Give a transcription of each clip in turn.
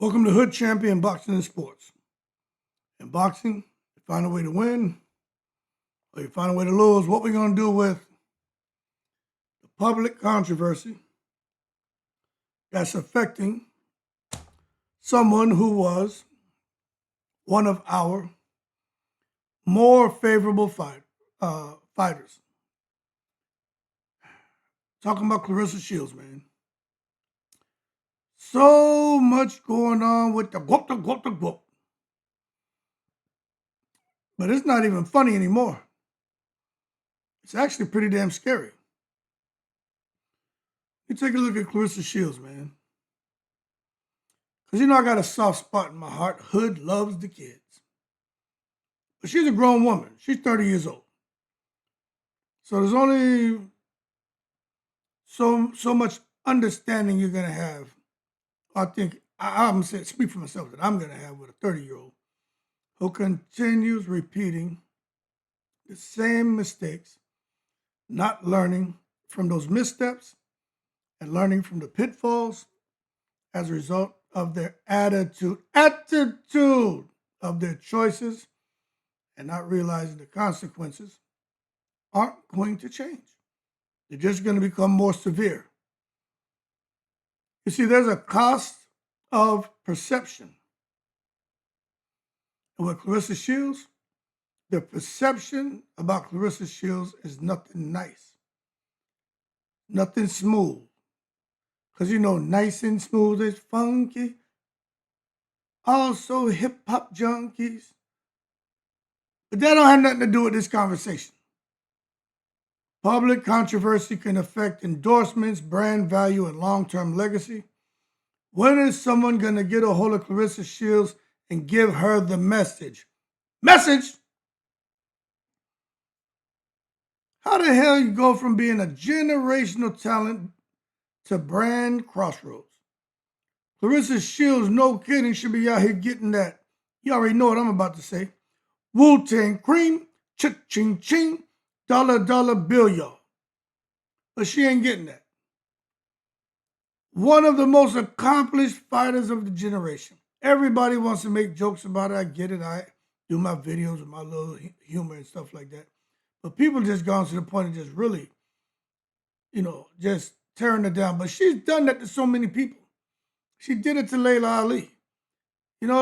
Welcome to Hood Champion Boxing and Sports. In boxing, you find a way to win or you find a way to lose. What we're going to do with the public controversy that's affecting someone who was one of our more favorable fighters. Talking about Claressa Shields, man. So much going on with the whoop. But it's not even funny anymore. It's actually pretty damn scary. You take a look at Claressa Shields, man. Because I got a soft spot in my heart. Hood loves the kids. But she's a grown woman. She's 30 years old. So there's only so much understanding you're going to have. I think, I'm saying, speak for myself, that I'm going to have with a 30-year-old who continues repeating the same mistakes, not learning from those missteps and learning from the pitfalls as a result of their attitude of their choices, and not realizing the consequences aren't going to change. They're just going to become more severe. You see, there's a cost of perception. And with Claressa Shields, the perception about Claressa Shields is nothing nice, nothing smooth. Because nice and smooth is funky. Also hip-hop junkies. But that don't have nothing to do with this conversation. Public controversy can affect endorsements, brand value, and long-term legacy. When is someone going to get a hold of Claressa Shields and give her the message? Message! How the hell you go from being a generational talent to brand crossroads? Claressa Shields, no kidding, should be out here getting that. You already know what I'm about to say. Wu-Tang cream, cha-ching-ching, dollar bill, y'all. But she ain't getting that. One of the most accomplished fighters of the generation. Everybody wants to make jokes about it. I get it. I do my videos with my little humor and stuff like that. But people just gone to the point of just really, just tearing it down. But she's done that to so many people. She did it to Layla Ali.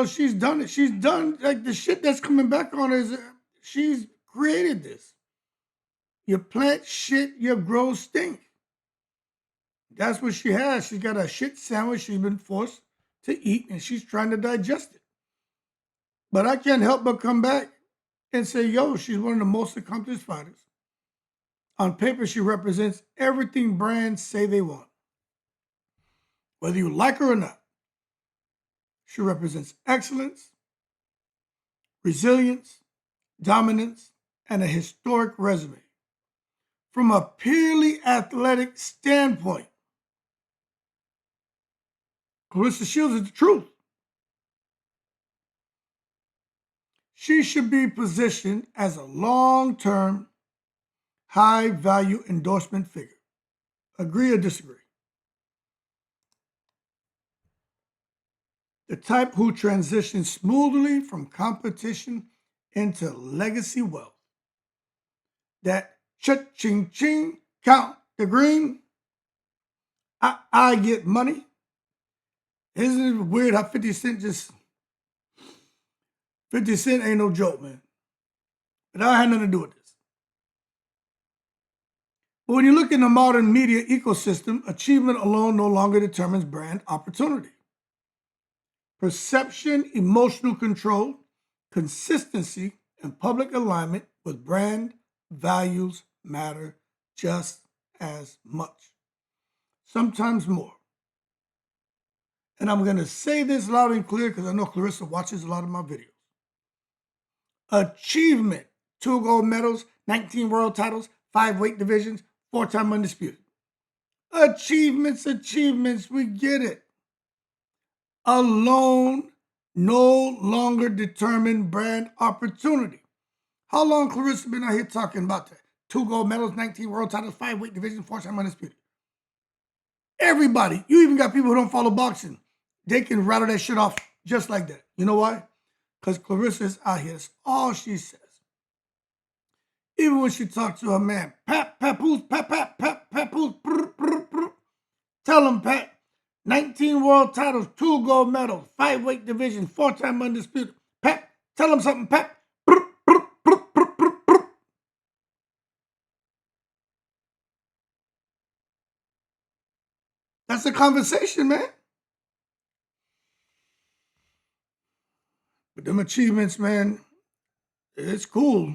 She's done it. She's done, like, the shit that's coming back on her is, she's created this. You plant shit, you grow stink. That's what she has. She's got a shit sandwich she's been forced to eat, and she's trying to digest it. But I can't help but come back and say, yo, she's one of the most accomplished fighters. On paper, she represents everything brands say they want. Whether you like her or not, she represents excellence, resilience, dominance, and a historic resume. From a purely athletic standpoint, Claressa Shields is the truth. She should be positioned as a long-term, high-value endorsement figure. Agree or disagree? The type who transitions smoothly from competition into legacy wealth. That cha-ching-ching, count the green, I get money. Isn't it weird how 50 Cent ain't no joke, man. But I had nothing to do with this. But when you look in the modern media ecosystem, achievement alone no longer determines brand opportunity. Perception, emotional control, consistency, and public alignment with brand values matter just as much, sometimes more. And I'm going to say this loud and clear because I know Claressa watches a lot of my videos. Achievement, 2 gold medals, 19 world titles, 5 weight divisions, 4-time undisputed. Achievements, we get it. Alone no longer determine brand opportunity. How long Claressa been out here talking about that? 2 gold medals, 19 world titles, 5 weight divisions, 4-time undisputed. Everybody, you even got people who don't follow boxing. they can rattle that shit off just like that. You know why? Because Claressa is out here. That's all she says. Even when she talks to her man, papoose, papoose, tell him, Pat, 19 world titles, 2 gold medals, 5 weight divisions, 4-time undisputed. Pat, tell him something, Pat. That's a conversation, man. But them achievements, man, it's cool.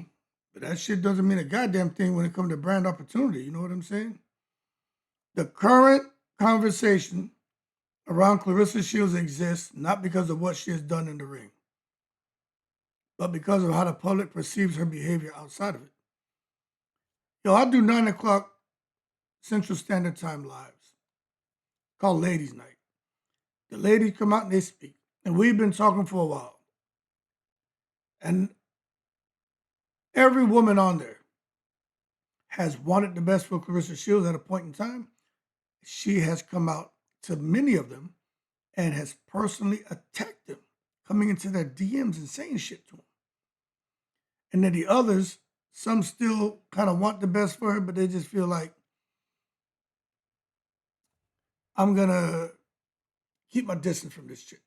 But that shit doesn't mean a goddamn thing when it comes to brand opportunity. You know what I'm saying? The current conversation around Claressa Shields exists not because of what she has done in the ring, but because of how the public perceives her behavior outside of it. Yo, I do 9 o'clock Central Standard Time lives called Ladies Night. The ladies come out and they speak. And we've been talking for a while. And every woman on there has wanted the best for Claressa Shields at a point in time. She has come out to many of them and has personally attacked them, coming into their DMs and saying shit to them. And then the others, some still kind of want the best for her, but they just feel like, I'm going to keep my distance from this chick.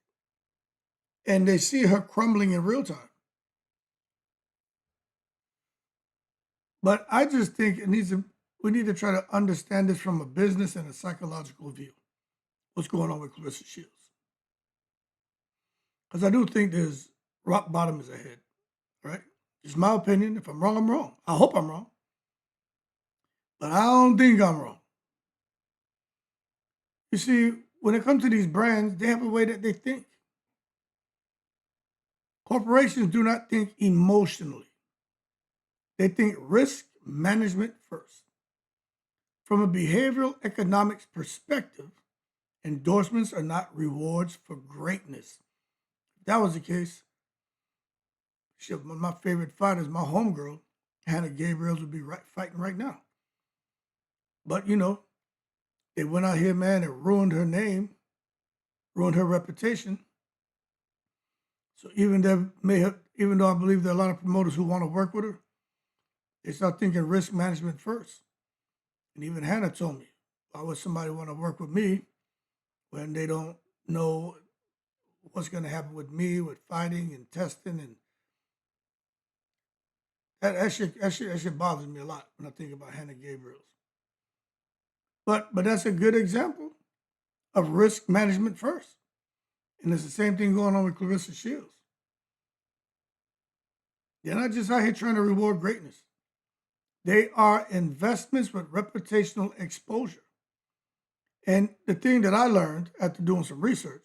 And they see her crumbling in real time. But I just think we need to try to understand this from a business and a psychological view. What's going on with Claressa Shields? Because I do think there's rock bottom is ahead, right? It's my opinion. If I'm wrong, I'm wrong. I hope I'm wrong. But I don't think I'm wrong. You see, when it comes to these brands, they have a way that they think. Corporations do not think emotionally. They think risk management first. From a behavioral economics perspective, endorsements are not rewards for greatness. If that was the case, shit, one of my favorite fighters, my homegirl, Hannah Gabriels, would be fighting right now. But, you know, they went out here, man, and ruined her name, ruined her reputation. So even though I believe there are a lot of promoters who want to work with her, they start thinking risk management first. And even Hannah told me, why would somebody want to work with me when they don't know what's going to happen with me, with fighting and testing? And that shit bothers me a lot when I think about Hannah Gabriels. But that's a good example of risk management first. And it's the same thing going on with Claressa Shields. They're not just out here trying to reward greatness. They are investments with reputational exposure. And the thing that I learned after doing some research,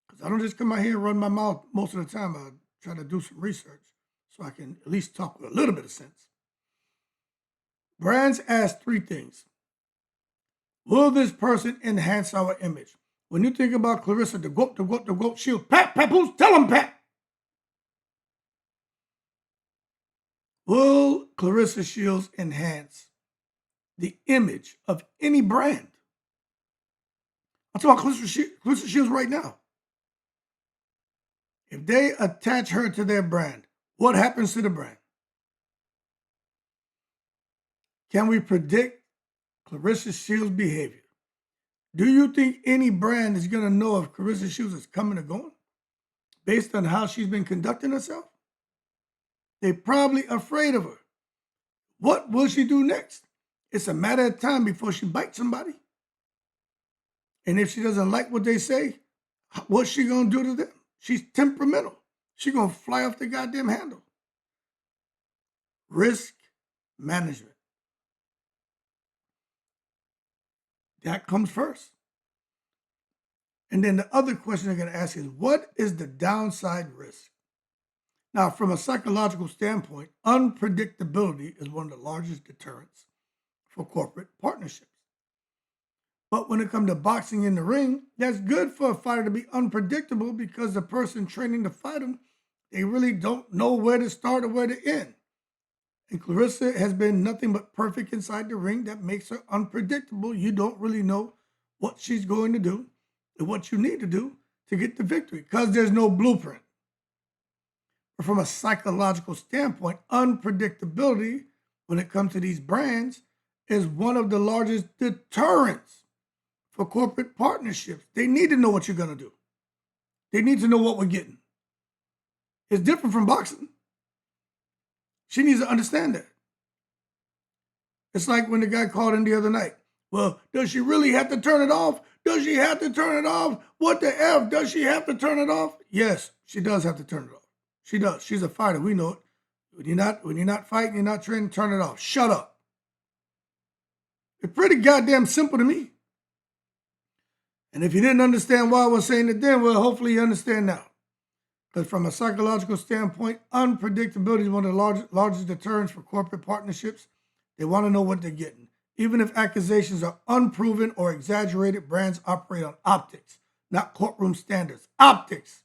because I don't just come out here and run my mouth most of the time, I try to do some research so I can at least talk with a little bit of sense. Brands ask 3 things. Will this person enhance our image? When you think about Claressa, the GOAT, Shield, Pat, papoose, tell him, Pat. Will Claressa Shields enhance the image of any brand? I'm talking about Claressa Shields right now. If they attach her to their brand, what happens to the brand? Can we predict Claressa Shields' behavior? Do you think any brand is going to know if Claressa Shields is coming or going based on how she's been conducting herself? They're probably afraid of her. What will she do next? It's a matter of time before she bites somebody. And if she doesn't like what they say, what's she going to do to them? She's temperamental. She's going to fly off the goddamn handle. Risk management. That comes first. And then the other question they're going to ask is, what is the downside risk? Now, from a psychological standpoint, unpredictability is one of the largest deterrents for corporate partnerships. But when it comes to boxing in the ring, that's good for a fighter to be unpredictable because the person training to fight him, they really don't know where to start or where to end. And Claressa has been nothing but perfect inside the ring. That makes her unpredictable. You don't really know what she's going to do and what you need to do to get the victory because there's no blueprint. But from a psychological standpoint, unpredictability when it comes to these brands is one of the largest deterrents for corporate partnerships. They need to know what you're going to do. They need to know what we're getting. It's different from boxing. She needs to understand that. It's like when the guy called in the other night. Well, does she really have to turn it off? Does she have to turn it off? What the F? Does she have to turn it off? Yes, she does have to turn it off. She does. She's a fighter. We know it. When you're not fighting, you're not training, turn it off. Shut up. It's pretty goddamn simple to me. And if you didn't understand why I was saying it then, well, hopefully you understand now. Because from a psychological standpoint, unpredictability is one of the largest deterrents for corporate partnerships. They want to know what they're getting. Even if accusations are unproven or exaggerated, brands operate on optics, not courtroom standards. Optics.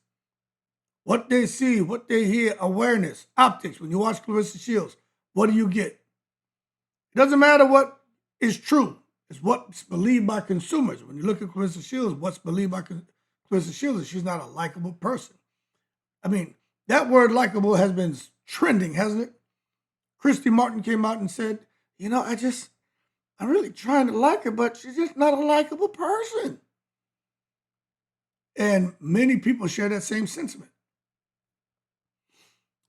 What they see, what they hear, awareness, optics. When you watch Claressa Shields, what do you get? It doesn't matter what is true. It's what's believed by consumers. When you look at Claressa Shields, what's believed by Claressa Shields is she's not a likable person. I mean, that word likable has been trending, hasn't it? Christy Martin came out and said, I'm really trying to like her, but she's just not a likable person. And many people share that same sentiment.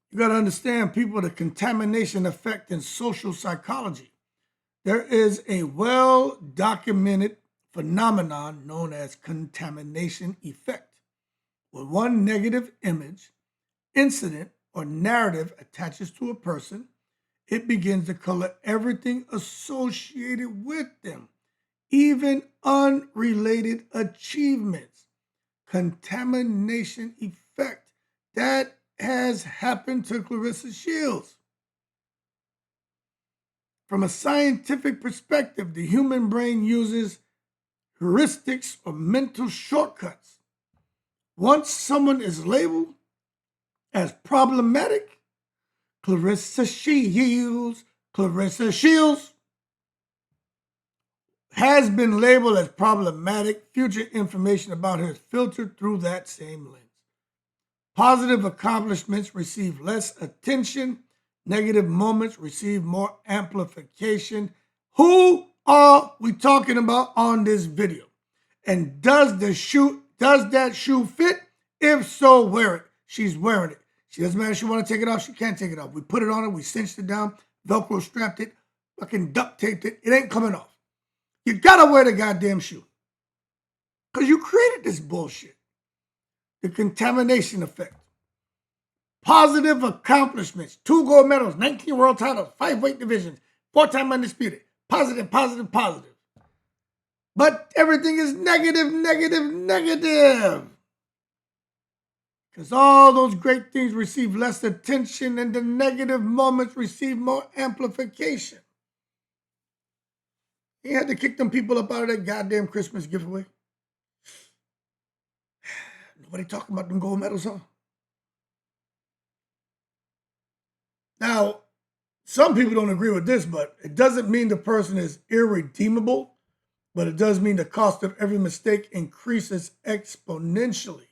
You got to understand, people, the contamination effect in social psychology. There is a well-documented phenomenon known as contamination effect, where one negative image, incident, or narrative attaches to a person, it begins to color everything associated with them, even unrelated achievements. Contamination effect. That has happened to Claressa Shields. From a scientific perspective, the human brain uses heuristics or mental shortcuts. Once someone is labeled as problematic, Claressa Shields has been labeled as problematic. Future information about her is filtered through that same lens. Positive accomplishments receive less attention. Negative moments receive more amplification. Who are we talking about on this video? And does that shoe fit? If so, wear it. She's wearing it. She doesn't matter if she want to take it off, she can't take it off. We put it on her, we cinched it down, Velcro strapped it, fucking duct taped it. It ain't coming off. You gotta wear the goddamn shoe. Because you created this bullshit. The contamination effect. Positive accomplishments. 2 gold medals, 19 world titles, 5 weight divisions, 4-time undisputed. Positive. But everything is negative. Because all those great things receive less attention and the negative moments receive more amplification. He had to kick them people up out of that goddamn Christmas giveaway. Nobody talking about them gold medals, huh? Now, some people don't agree with this, but it doesn't mean the person is irredeemable, but it does mean the cost of every mistake increases exponentially.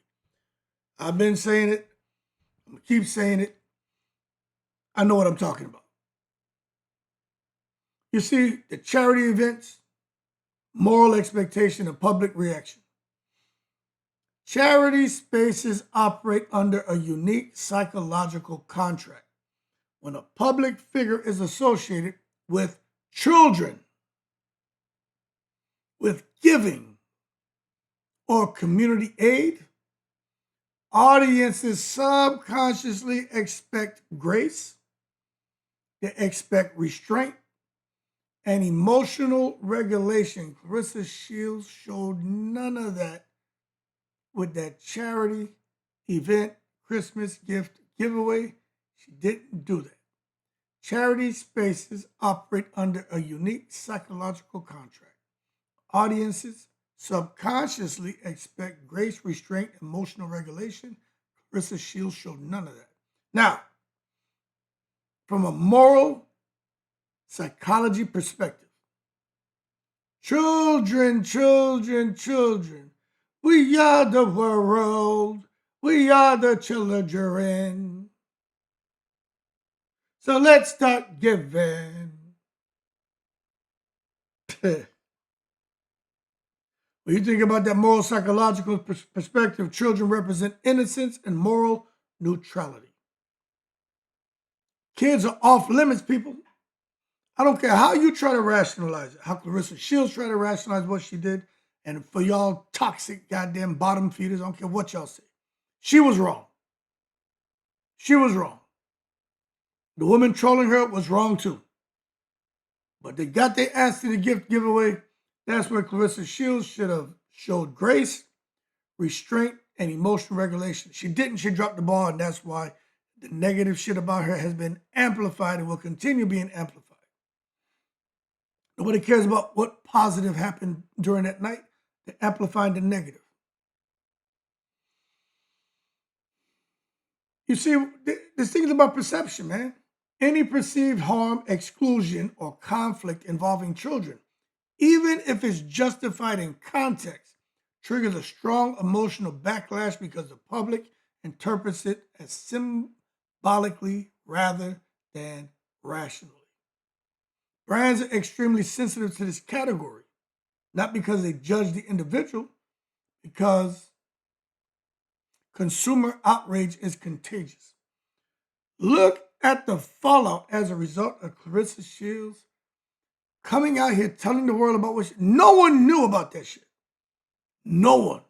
I've been saying it. I'm going to keep saying it. I know what I'm talking about. You see, the charity events, moral expectation, and public reaction. Charity spaces operate under a unique psychological contract. When a public figure is associated with children, with giving, or community aid, audiences subconsciously expect grace, they expect restraint, and emotional regulation. Claressa Shields showed none of that with that charity event, Christmas gift giveaway. She didn't do that. Charity spaces operate under a unique psychological contract. Audiences subconsciously expect grace, restraint, emotional regulation. Claressa Shields showed none of that. Now, from a moral psychology perspective, children We are the world. We are the children. So let's start giving. When you think about that moral psychological perspective, children represent innocence and moral neutrality. Kids are off limits, people. I don't care how you try to rationalize it, how Claressa Shields tried to rationalize what she did, and for y'all toxic goddamn bottom feeders, I don't care what y'all say. She was wrong. She was wrong. The woman trolling her was wrong too. But they got their ass to the gift giveaway. That's where Claressa Shields should have showed grace, restraint, and emotional regulation. She didn't. She dropped the ball, and that's why the negative shit about her has been amplified and will continue being amplified. Nobody cares about what positive happened during that night. They're amplifying the negative. You see, this thing is about perception, man. Any perceived harm, exclusion, or conflict involving children, even if it's justified in context, triggers a strong emotional backlash because the public interprets it as symbolically rather than rationally. Brands are extremely sensitive to this category, not because they judge the individual, because consumer outrage is contagious. Look at the fallout as a result of Claressa Shields coming out here telling the world about what no one knew about that shit. No one.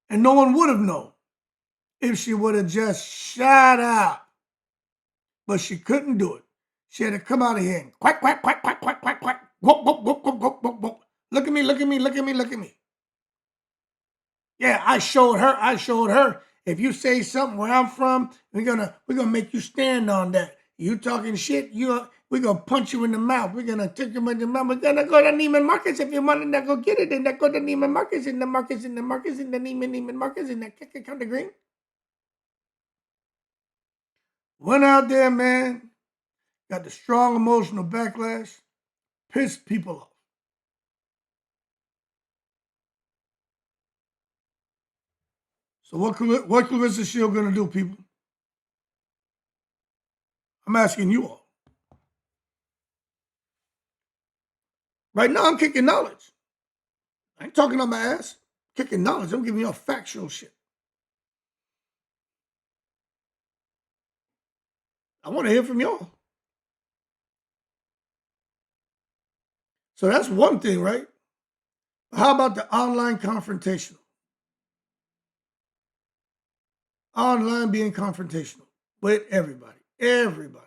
And no one would have known if she would have just shut up. But she couldn't do it. She had to come out of here and quack, quack, quack, quack, quack, quack, quack. Whoop, whoop, whoop, whoop, whoop, whoop, whoop. Look at me, look at me, look at me, look at me. Yeah, I showed her. If you say something where I'm from, we're gonna make you stand on that. You talking shit, we're gonna punch you in the mouth. We're gonna take you in the mouth. We're gonna go to Neiman Marcus if you want to go get it. And then go to Neiman Marcus in the Marcus in the Marcus in the Neiman Marcus in the County Green. Went out there, man. Got the strong emotional backlash. Pissed people off. So what Claressa Shields gonna do, people? I'm asking you all. Right now, I'm kicking knowledge. I ain't talking on my ass. Kicking knowledge. I'm giving y'all factual shit. I want to hear from y'all. So that's one thing, right? How about the online confrontational? Online being confrontational with everybody. Everybody.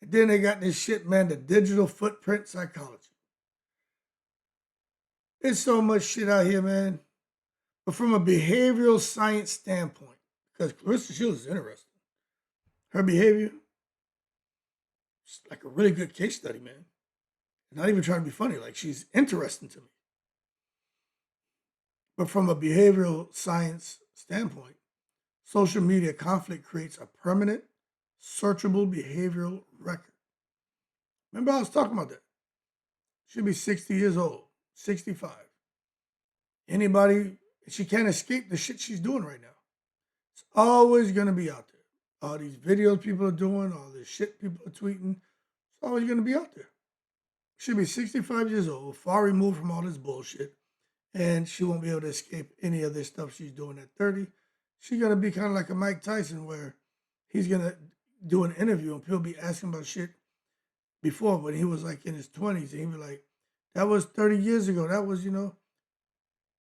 And then they got this shit, man, the digital footprint psychology. There's so much shit out here, man. But from a behavioral science standpoint, because Claressa Shields is interesting. Her behavior, it's like a really good case study, man. Not even trying to be funny, like she's interesting to me. But from a behavioral science standpoint, social media conflict creates a permanent, searchable behavioral record. Remember I was talking about that. She'll be 60 years old, 65. Anybody, she can't escape the shit she's doing right now. It's always going to be out there. All these videos people are doing, all this shit people are tweeting, it's always going to be out there. She'll be 65 years old, far removed from all this bullshit, and she won't be able to escape any of this stuff she's doing at 30. She's going to be kind of like a Mike Tyson where he's going to do an interview and people be asking about shit before when he was like in his 20s. And he'd be like, that was 30 years ago. That was,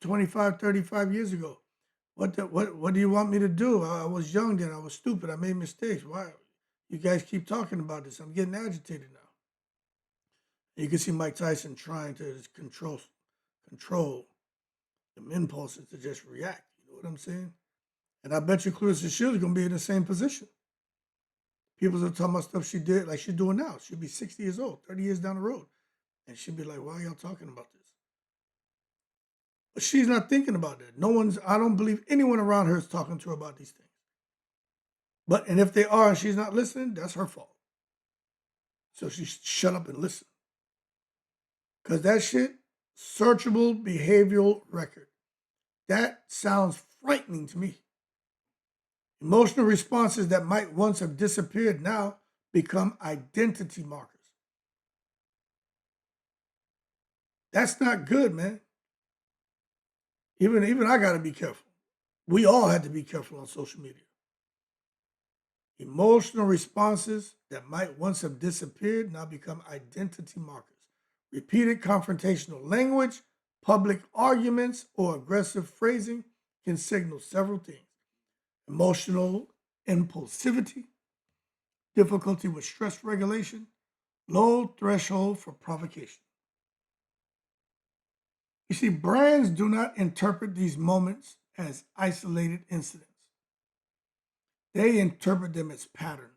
25, 35 years ago. What do you want me to do? I was young then. I was stupid. I made mistakes. Why? You guys keep talking about this. I'm getting agitated now. And you can see Mike Tyson trying to just control the impulses to just react. You know what I'm saying? And I bet you Claressa Shields is going to be in the same position. People are talking about stuff she did, like she's doing now. She'll be 60 years old, 30 years down the road. And she'll be like, why are y'all talking about this? But she's not thinking about that. I don't believe anyone around her is talking to her about these things. And if they are and she's not listening, that's her fault. So she shut up and listen. Because that shit searchable behavioral record. That sounds frightening to me. Emotional responses that might once have disappeared now become identity markers. That's not good, man. Even I got to be careful. We all had to be careful on social media. Emotional responses that might once have disappeared now become identity markers. Repeated confrontational language, public arguments, or aggressive phrasing can signal several things: emotional impulsivity, difficulty with stress regulation, low threshold for provocation. You see, brands do not interpret these moments as isolated incidents. They interpret them as patterns.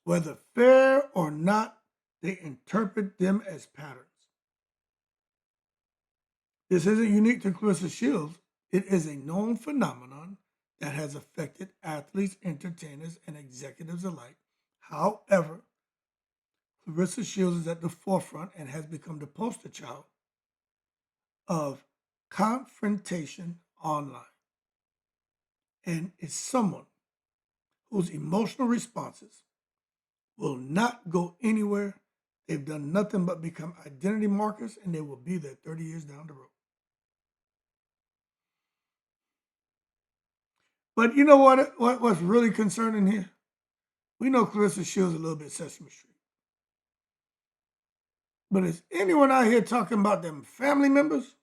Whether fair or not, they interpret them as patterns. This isn't unique to Claressa Shields. It is a known phenomenon that has affected athletes, entertainers, and executives alike. However, Claressa Shields is at the forefront and has become the poster child of confrontation online, and is someone whose emotional responses will not go anywhere. They've done nothing but become identity markers, and they will be there 30 years down the road. But you know what's really concerning here? We know Claressa Shields a little bit Sesame Street. But is anyone out here talking about them family members?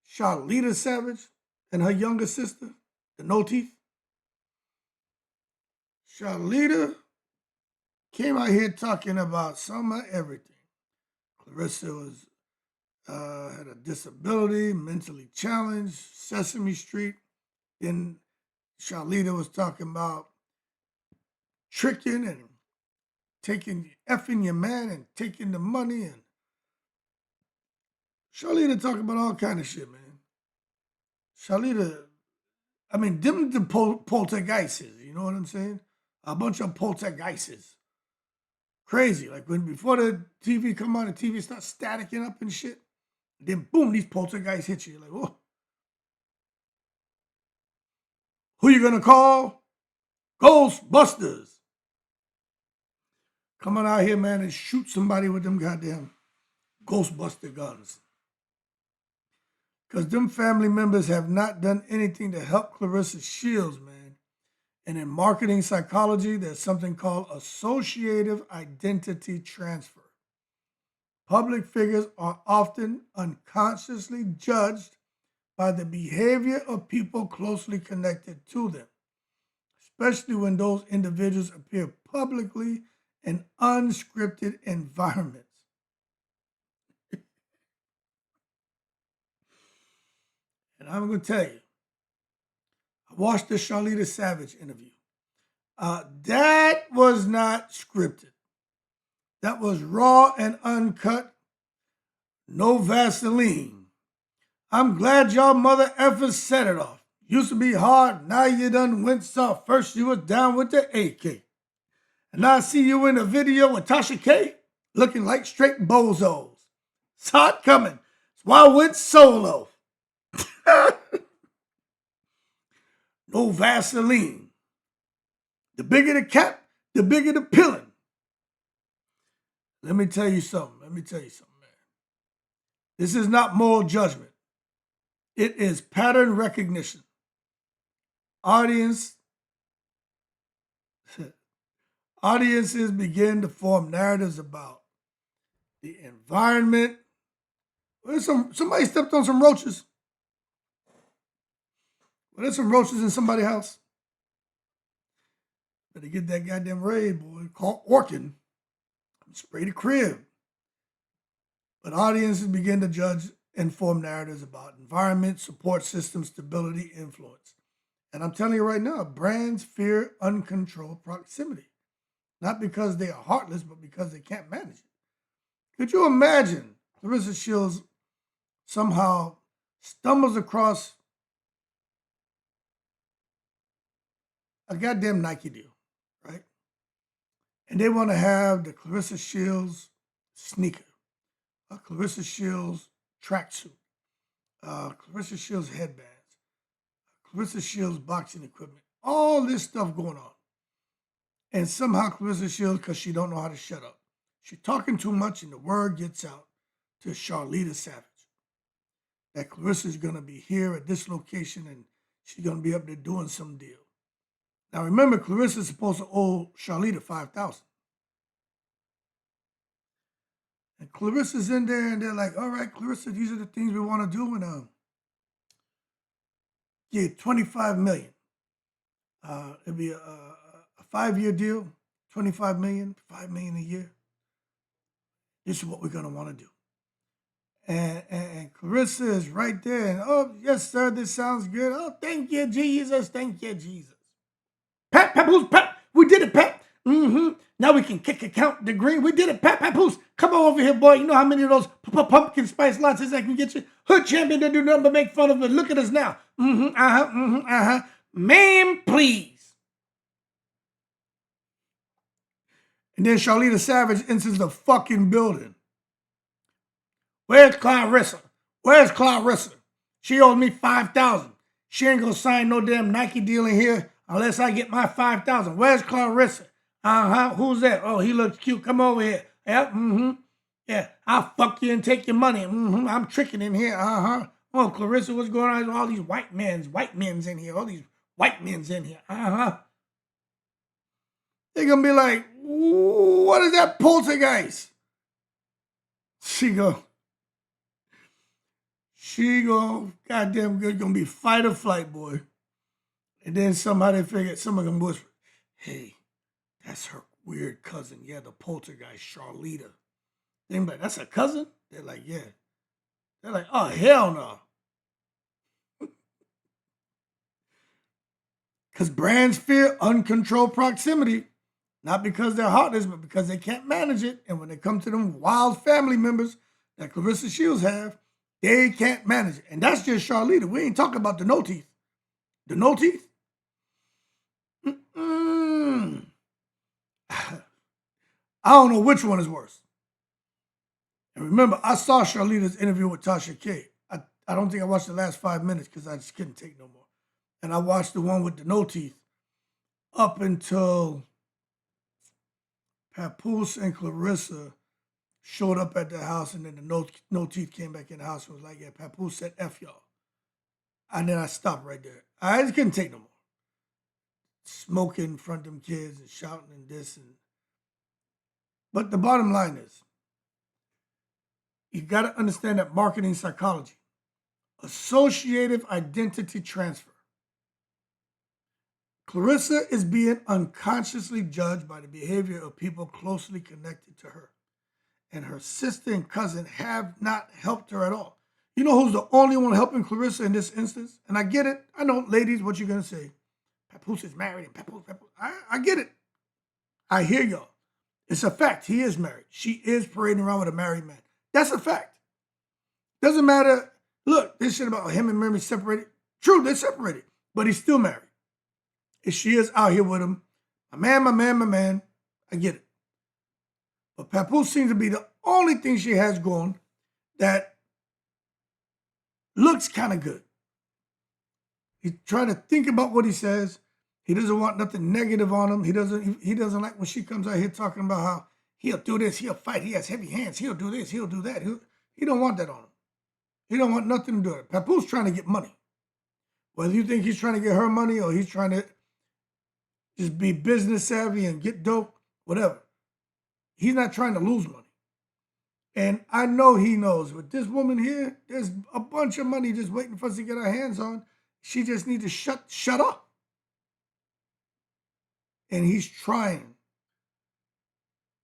Charlita Savage and her younger sister, the no teeth? Charlita came out here talking about some of everything. Claressa was had a disability, mentally challenged, Sesame Street. Then Charlita was talking about tricking and effing your man and taking the money, and Charlita talking about all kind of shit, man. Charlita, I mean, them the poltergeists, you know what I'm saying? A bunch of poltergeists. Crazy. Like when before the TV come on, the TV starts staticking up and shit. Then boom, these poltergeists hit you. You're like, whoa. Who you gonna call? Ghostbusters. Come on out here, man, and shoot somebody with them goddamn Ghostbuster guns. Because them family members have not done anything to help Claressa Shields, man. And in marketing psychology, there's something called associative identity transfer. Public figures are often unconsciously judged by the behavior of people closely connected to them, especially when those individuals appear publicly in unscripted environments. And I'm going to tell you, I watched the Charlita Savage interview. That was not scripted. That was raw and uncut. No Vaseline. I'm glad y'all mother effers set it off. Used to be hard, now you done went soft. First you was down with the AK. And now I see you in a video with Tasha K looking like straight bozos. Saw it coming. That's why I went solo. No Vaseline. The bigger the cap, the bigger the pillin'. Let me tell you something, man. This is not moral judgment. It is pattern recognition. Audiences begin to form narratives about the environment. Somebody stepped on some roaches. Well, there's some roaches in somebody's house. Better get that goddamn raid, boy. Call Orkin. Spray the crib. But audiences begin to judge and form narratives about environment, support system, stability, influence. And I'm telling you right now, brands fear uncontrolled proximity. Not because they are heartless, but because they can't manage it. Could you imagine Claressa Shields somehow stumbles across a goddamn Nike deal, right? And they want to have the Claressa Shields sneaker Claressa Shields tracksuit, Claressa Shields headbands, Claressa Shields boxing equipment, all this stuff going on. And somehow Claressa Shields, because she don't know how to shut up, she's talking too much and the word gets out to Charlita Savage that Clarissa's going to be here at this location and she's going to be up there doing some deal. Now remember, Clarissa's supposed to owe Charlita $5,000. And Clarissa's in there and they're like, all right, Claressa, these are the things we want to do. And yeah, $25 million. It'd be a 5-year deal, $25 million, $5 million a year. This is what we're going to want to do. And Claressa is right there. And, oh, yes, sir, this sounds good. Oh, thank you, Jesus. Thank you, Jesus. Pat, Papoose, Pat. We did it, Pat. Now we can count the green. We did it, Pat, Papoose. Come on over here, boy. You know how many of those pumpkin spice lattes I can get you? Hood champion to do nothing but make fun of it. Look at us now. Ma'am, please. And then Charlita Savage enters the fucking building. Where's Claressa? Where's Claressa? She owes me $5,000. She ain't gonna sign no damn Nike deal in here unless I get my $5,000. Where's Claressa? Who's that? Oh, he looks cute. Come over here. Yep, Yeah, I'll fuck you and take your money. I'm tricking in here. Oh, Claressa, what's going on? All these white men's in here. All these white men's in here. They're gonna be like, what is that poltergeist? She go, goddamn good, gonna be fight or flight, boy. And then somebody gonna whisper, hey, that's her weird cousin. Yeah, the poltergeist, Charlita. They're like, that's a cousin? They're like, yeah. They're like, oh, hell no. Because brands fear uncontrolled proximity, not because they're heartless, but because they can't manage it. And when they come to them wild family members that Claressa Shields have, they can't manage it. And that's just Charlita. We ain't talking about the no teeth. The no teeth? I don't know which one is worse. And remember, I saw Charlita's interview with Tasha K. I don't think I watched the last 5 minutes because I just couldn't take no more. And I watched the one with the no teeth up until Papoose and Claressa showed up at the house, and then the no teeth came back in the house and was like, yeah, Papoose said F y'all. And then I stopped right there. I just couldn't take no more. Smoking in front of them kids and shouting and this. But the bottom line is, you got to understand that marketing psychology. Associative identity transfer. Claressa is being unconsciously judged by the behavior of people closely connected to her. And her sister and cousin have not helped her at all. You know who's the only one helping Claressa in this instance? And I get it. I know, ladies, what you're going to say. Papoose is married and Papoose. I get it. I hear y'all. It's a fact. He is married. She is parading around with a married man. That's a fact. Doesn't matter. Look, this shit about him and Mary separated. True, they're separated. But he's still married. And she is out here with him. My man. I get it. But Papoose seems to be the only thing she has going that looks kind of good. He's trying to think about what he says. He doesn't want nothing negative on him. He doesn't like when she comes out here talking about how he'll do this, he'll fight, he has heavy hands, he'll do this, he'll do that. He don't want that on him. He don't want nothing to do with it. Papoose trying to get money. Whether you think he's trying to get her money or he's trying to just be business savvy and get dope, whatever. He's not trying to lose money. And I know he knows with this woman here, there's a bunch of money just waiting for us to get our hands on. She just needs to shut up. And he's trying.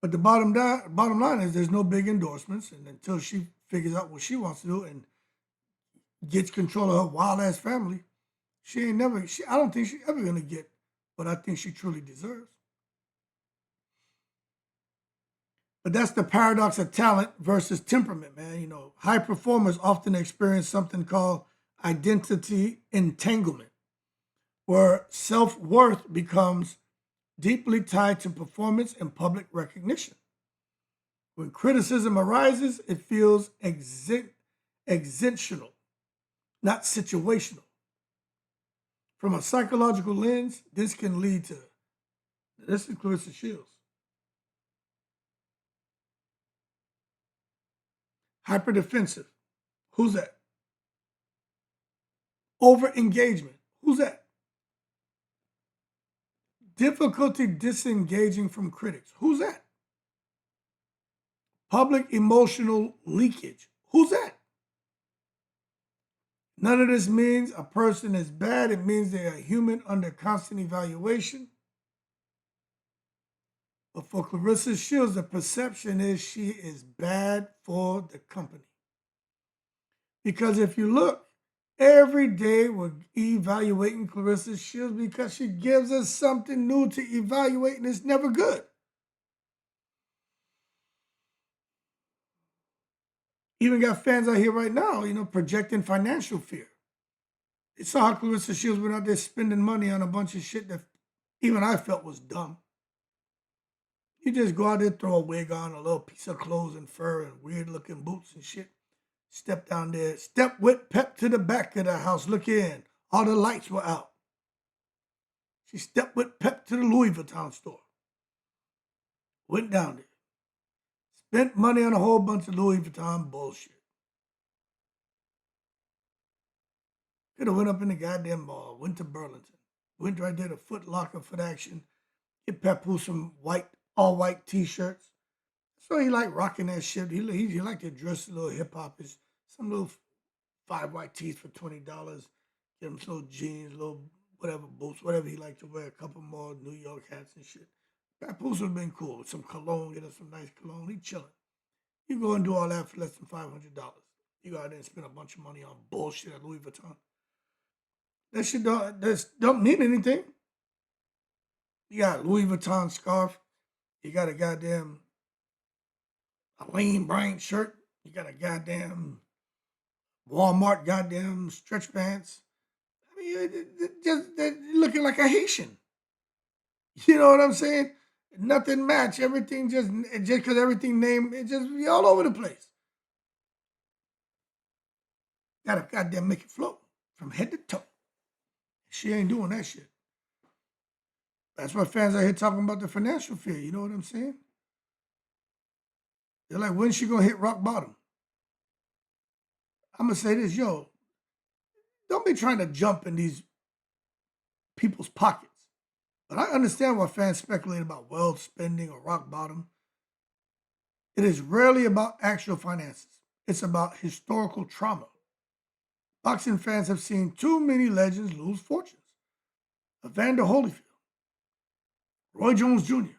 But the bottom line is there's no big endorsements. And until she figures out what she wants to do and gets control of her wild ass family, I don't think she's ever gonna get what I think she truly deserves. But that's the paradox of talent versus temperament, man. You know, high performers often experience something called identity entanglement, where self-worth becomes deeply tied to performance and public recognition. When criticism arises, it feels existential, not situational. From a psychological lens, this can lead to, this is Claressa Shields, hyperdefensive. Who's that? Over engagement. Who's that? Difficulty disengaging from critics. Who's that? Public emotional leakage. Who's that? None of this means a person is bad. It means they are human under constant evaluation. But for Claressa Shields, the perception is she is bad for the company. Because if you look, every day we're evaluating Claressa Shields because she gives us something new to evaluate, and it's never good. Even got fans out here right now, projecting financial fear. They saw how Claressa Shields went out there spending money on a bunch of shit that even I felt was dumb. You just go out there, throw a wig on, a little piece of clothes and fur and weird looking boots and shit. Step down there, step with pep to the back of the house. Look in. All the lights were out. She stepped with pep to the Louis Vuitton store. Went down there. Spent money on a whole bunch of Louis Vuitton bullshit. Could have went up in the goddamn mall, went to Burlington, went right there to Foot Locker, Foot Action, get Papoose some all white t-shirts. So he liked rocking that shit. He liked to dress a little hip-hop-ish. Some little 5 white tees for $20. Get him some little jeans, little whatever boots, whatever he liked to wear. A couple more New York hats and shit. Papoose would have been cool. Some cologne, get him some nice cologne. He chilling. You go and do all that for less than $500. You go out there and spend a bunch of money on bullshit at Louis Vuitton. That shit don't mean anything. You got a Louis Vuitton scarf. You got a goddamn Lane Bryant shirt. You got a goddamn Walmart goddamn stretch pants. I mean, just looking like a Haitian. You know what I'm saying? Nothing match. Everything just because everything named, it just be all over the place. Gotta goddamn make it float from head to toe. She ain't doing that shit. That's why fans out here talking about the financial fear. You know what I'm saying? They're like, when's she gonna hit rock bottom? I'm gonna say this, yo, don't be trying to jump in these people's pockets. But I understand why fans speculate about wealth, spending, or rock bottom. It is rarely about actual finances. It's about historical trauma. Boxing fans have seen too many legends lose fortunes. Evander Holyfield, Roy Jones Jr.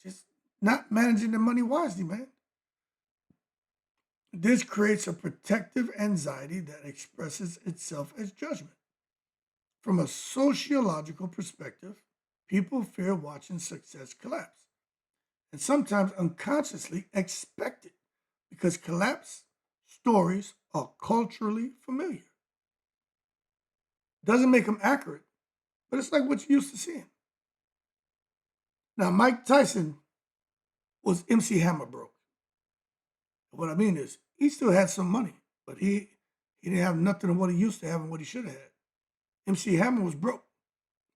Just not managing their money wisely, man. This creates a protective anxiety that expresses itself as judgment. From a sociological perspective, people fear watching success collapse, and sometimes unconsciously expect it because collapse stories are culturally familiar. Doesn't make them accurate, but it's like what you used to seeing. Now, Mike Tyson was MC Hammer broke. What I mean is, he still had some money, but he didn't have nothing of what he used to have and what he should have had. MC Hammer was broke,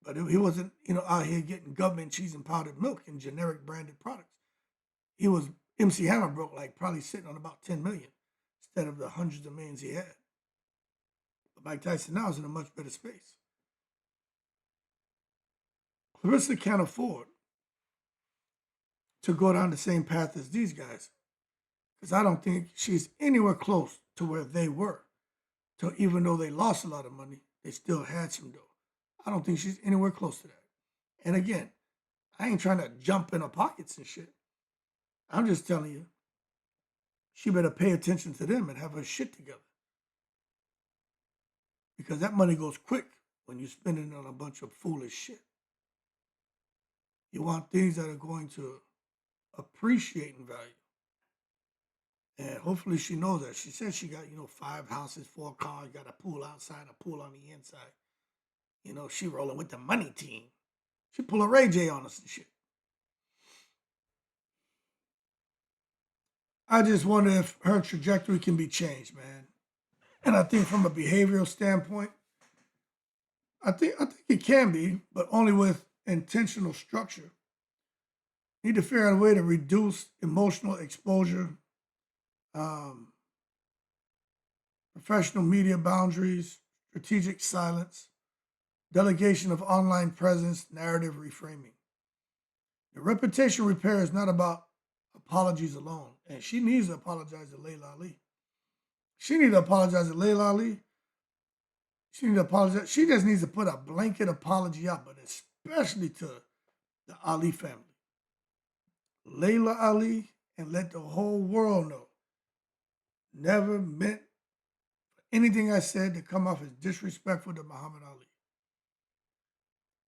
but he wasn't, out here getting government cheese and powdered milk and generic branded products. He was MC Hammer broke, like probably sitting on about 10 million instead of the hundreds of millions he had. But Mike Tyson now is in a much better space. Claressa can't afford to go down the same path as these guys because I don't think she's anywhere close to where they were. So even though they lost a lot of money, they still had some dough. I don't think she's anywhere close to that. And again, I ain't trying to jump in her pockets and shit. I'm just telling you, she better pay attention to them and have her shit together. Because that money goes quick when you're spending it on a bunch of foolish shit. You want things that are going to appreciate in value. And hopefully she knows that. She says she got, 5 houses, 4 cars, got a pool outside, a pool on the inside. She rolling with the money team. She pull a Ray J on us and shit. I just wonder if her trajectory can be changed, man. And I think from a behavioral standpoint, I think it can be, but only with intentional structure. Need to figure out a way to reduce emotional exposure, um, professional media boundaries, strategic silence, delegation of online presence, narrative reframing. The reputation repair is not about apologies alone, and she needs to apologize to Layla Ali. She needs to apologize to Layla Ali. She needs to apologize. She just needs to put a blanket apology out, but especially to the Ali family. Layla Ali, and let the whole world know. Never meant anything I said to come off as disrespectful to Muhammad Ali.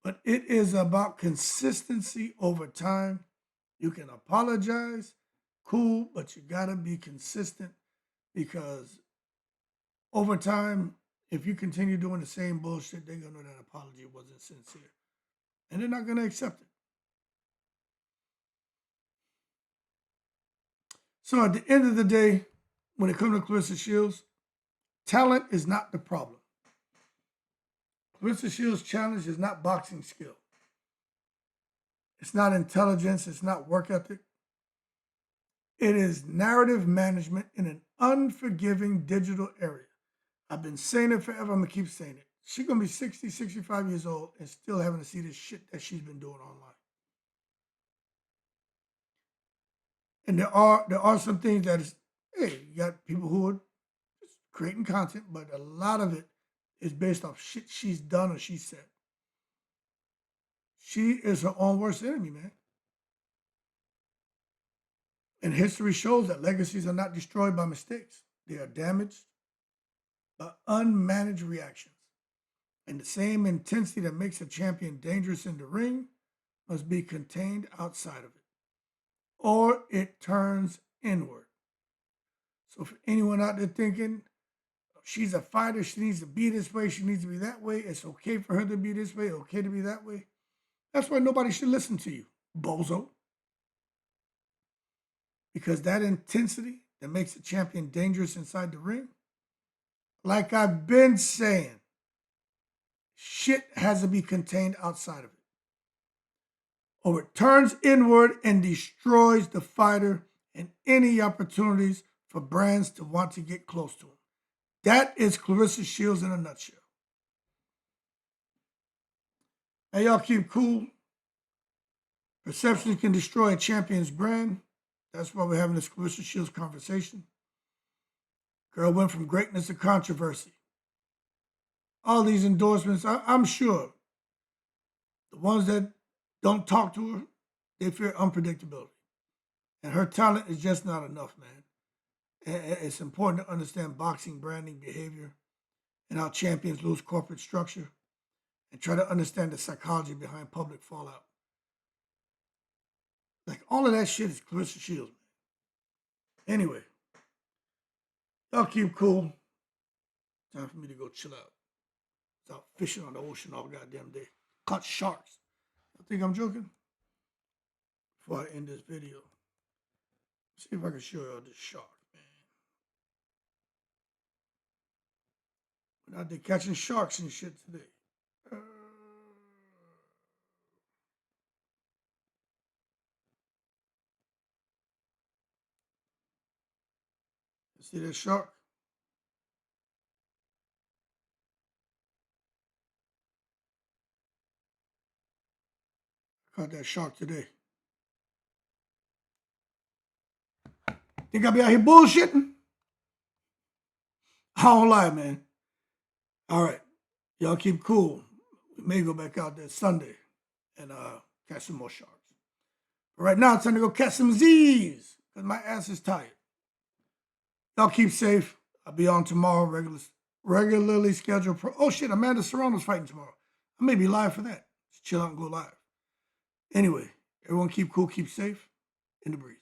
But it is about consistency over time. You can apologize, cool, but you gotta be consistent because over time, if you continue doing the same bullshit, they're gonna know that apology wasn't sincere. And they're not gonna accept it. So at the end of the day, when it comes to Claressa Shields, talent is not the problem. Claressa Shields' challenge is not boxing skill. It's not intelligence. It's not work ethic. It is narrative management in an unforgiving digital area. I've been saying it forever. I'm going to keep saying it. She's going to be 60, 65 years old and still having to see this shit that she's been doing online. And there are some things that is, hey, you got people who are creating content, but a lot of it is based off shit she's done or she said. She is her own worst enemy, man. And history shows that legacies are not destroyed by mistakes. They are damaged by unmanaged reactions. And the same intensity that makes a champion dangerous in the ring must be contained outside of it, or it turns inward. So for anyone out there thinking, she's a fighter, she needs to be this way, she needs to be that way, it's okay for her to be this way, okay to be that way, that's why nobody should listen to you, bozo. Because that intensity that makes a champion dangerous inside the ring, like I've been saying, shit has to be contained outside of it. Or it turns inward and destroys the fighter and any opportunities for brands to want to get close to him. That is Claressa Shields in a nutshell. Hey, y'all keep cool. Perception can destroy a champion's brand. That's why we're having this Claressa Shields conversation. Girl went from greatness to controversy. All these endorsements, I'm sure the ones that don't talk to her, they fear unpredictability. And her talent is just not enough, man. It's important to understand boxing, branding, behavior, and how champions lose corporate structure, and try to understand the psychology behind public fallout. Like, all of that shit is Claressa Shields, man. Anyway, y'all keep cool. Time for me to go chill out. I was out fishing on the ocean all goddamn day. Caught sharks. I think I'm joking? Before I end this video, see if I can show y'all this shark, man. We're out there catching sharks and shit today. See that shark? Caught that shark today. Think I'll be out here bullshitting? I don't lie, man. All right. Y'all keep cool. We may go back out there Sunday and catch some more sharks. But right now, it's time to go catch some Z's because my ass is tired. Y'all keep safe. I'll be on tomorrow, regularly scheduled. Oh, shit, Amanda Serrano's fighting tomorrow. I may be live for that. Just chill out and go live. Anyway, everyone keep cool, keep safe. In the breeze.